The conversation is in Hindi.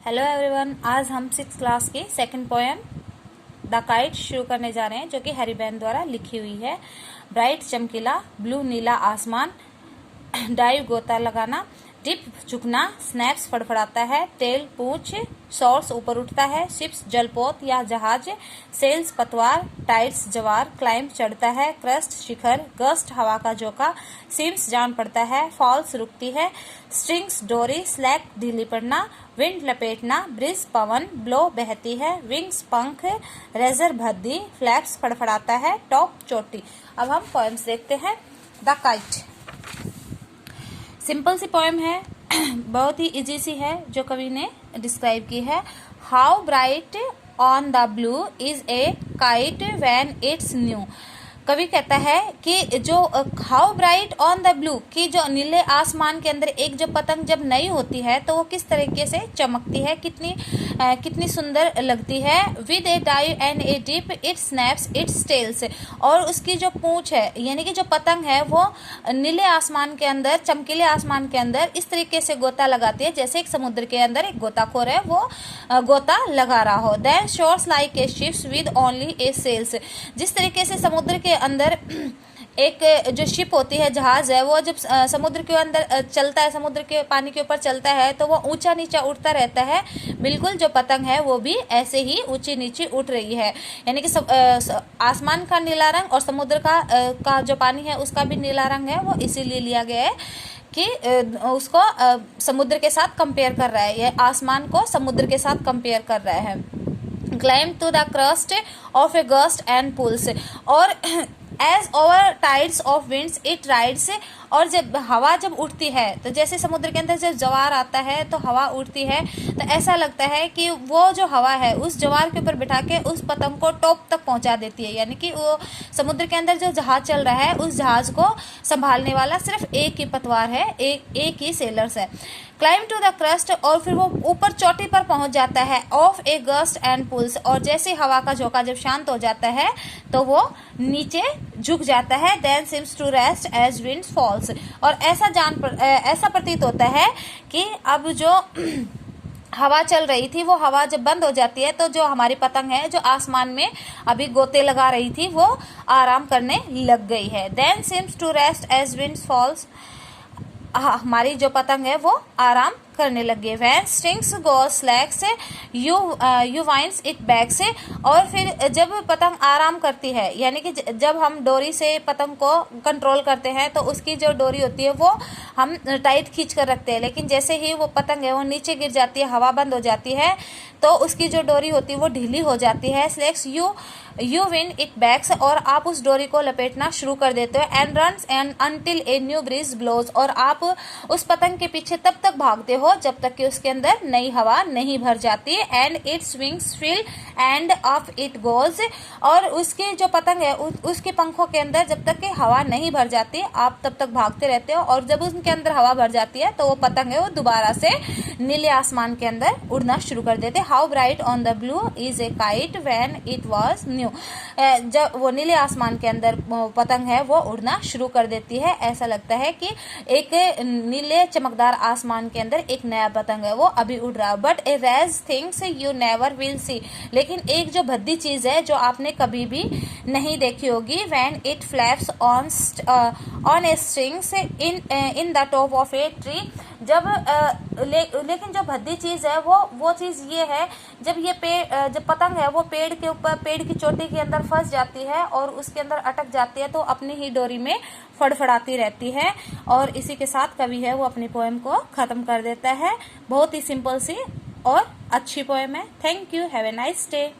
हेलो एवरीवन, आज हम 6th क्लास की सेकंड पोएम द काइट शुरू करने जा रहे हैं, जो कि हैरी द्वारा लिखी हुई है। ब्राइट चमकीला ब्लू नीला आसमान, डाइव गोता लगाना, डिप झुकना, स्नैप्स फड़फड़ाता है, टेल पूंछ, सोर्स ऊपर उठता है, शिप्स जलपोत या जहाज, सेल्स पतवार, टाइट्स जवार, क्लाइंब चढ़ता है, क्रस्ट शिखर, गस्ट हवा का झोंका, सिम्स जान पड़ता है, फॉल्स रुकती है, स्ट्रिंग्स डोरी, स्लैक ढीली पड़ना, विंड लपेटना, ब्रिज पवन, ब्लो बहती है, विंग्स पंख, रेजर भद्दी, फ्लैप्स फड़फड़ाता है, टॉप चोटी। अब हम पोएम्स देखते हैं। द काइट सिंपल सी पोएम है, बहुत ही इजी सी है, जो कवि ने डिस्क्राइब की है। How bright on the blue is a kite when it's new. कवि कहता है कि जो how bright on the blue, कि जो नीले आसमान के अंदर एक जो पतंग जब नई होती है तो वो किस तरीके से चमकती है, कितनी सुंदर लगती है। With a dive and a dip it snaps its tails, और उसकी जो पूंछ है, यानी कि जो पतंग है, वो नीले आसमान के अंदर, चमकीले आसमान के अंदर इस तरीके से गोता लगाती है जैसे एक समुद्र के अंदर एक गोताखोर है वो गोता लगा रहा हो। Then soars like a ships with only a sails, जिस तरीके से समुद्र के अंदर एक जो शिप होती है, जहाज है, वो जब समुद्र के अंदर चलता है, समुद्र के पानी के ऊपर चलता है तो वो ऊंचा नीचा उठता रहता है। बिल्कुल जो पतंग है वो भी ऐसे ही ऊंची नीचे उठ रही है, यानी कि आसमान का नीला रंग और समुद्र का जो पानी है उसका भी नीला रंग है। वो इसीलिए लिया गया है कि उसको समुद्र के साथ कंपेयर कर रहा है, ये आसमान को समुद्र के साथ कंपेयर कर रहा है। Climb to the crust of a gust and pulls, और as over tides of winds it rides, और जब हवा जब उठती है तो जैसे समुद्र के अंदर जब ज्वार आता है तो हवा उठती है, तो ऐसा लगता है कि वो जो हवा है उस ज्वार के ऊपर बिठा के उस पतंग को टॉप तक पहुंचा देती है। यानी कि वो समुद्र के अंदर जो जहाज चल रहा है उस जहाज को संभालने वाला सिर्फ एक ही पतवार है, एक ही सेलर्स है। क्लाइम टू द क्रस्ट, और फिर वो ऊपर चोटी पर पहुंच जाता है। Of a gust and pulls, और जैसे हवा का झोंका जब शांत हो जाता है तो वो नीचे झुक जाता है। Then seems to rest as wind falls, और ऐसा प्रतीत होता है कि अब जो हवा चल रही थी, वो हवा जब बंद हो जाती है तो जो हमारी पतंग है, जो आसमान में अभी गोते लगा रही थी, वो आराम करने लग गई है। Then seems to rest as wind falls, हमारी जो पतंग है वो आराम करने लगे। When strings go slacks you winds it back से, और फिर जब पतंग आराम करती है, यानी कि जब हम डोरी से पतंग को कंट्रोल करते हैं तो उसकी जो डोरी होती है वो हम टाइट खींच कर रखते हैं, लेकिन जैसे ही वो पतंग है वो नीचे गिर जाती है, हवा बंद हो जाती है, तो उसकी जो डोरी होती है वो ढीली हो जाती है। Slacks you wind it backs, और आप उस डोरी को लपेटना शुरू कर देते हो। And runs and until a new breeze blows, और आप उस पतंग के पीछे तब तक भागते हो जब तक कि उसके अंदर नई हवा नहीं भर जाती। And its wings fill and up it goes, और उसकी जो पतंग है उसके पंखों के अंदर जब तक कि हवा नहीं भर जाती आप तब तक भागते रहते हो, और जब उनके अंदर हवा भर जाती है तो वो पतंग है वो दोबारा से नीले आसमान के अंदर उड़ना शुरू कर देते। How bright on the blue is a kite when it was new, जब वो नीले आसमान के अंदर पतंग है वो उड़ना शुरू कर देती है। ऐसा लगता है कि एक नीले चमकदार आसमान के अंदर एक नया पतंग है वो अभी उड़ रहा है। But a rage things you never will see, लेकिन एक जो भद्दी चीज है जो आपने कभी भी नहीं देखी होगी। When it flaps on A strings in the top of a tree, जब लेकिन जो भद्दी चीज है वो चीज ये है, जब पतंग है वो पेड़ के ऊपर, पेड़ की चोटी के अंदर फंस जाती है और उसके अंदर अटक जाती है, तो अपनी ही डोरी में फड़फड़ाती रहती है। और इसी के साथ कवि है वो अपनी पोएम को खत्म कर देता है। बहुत ही सिंपल सी और अच्छी पोएम है। Thank you, have a nice day.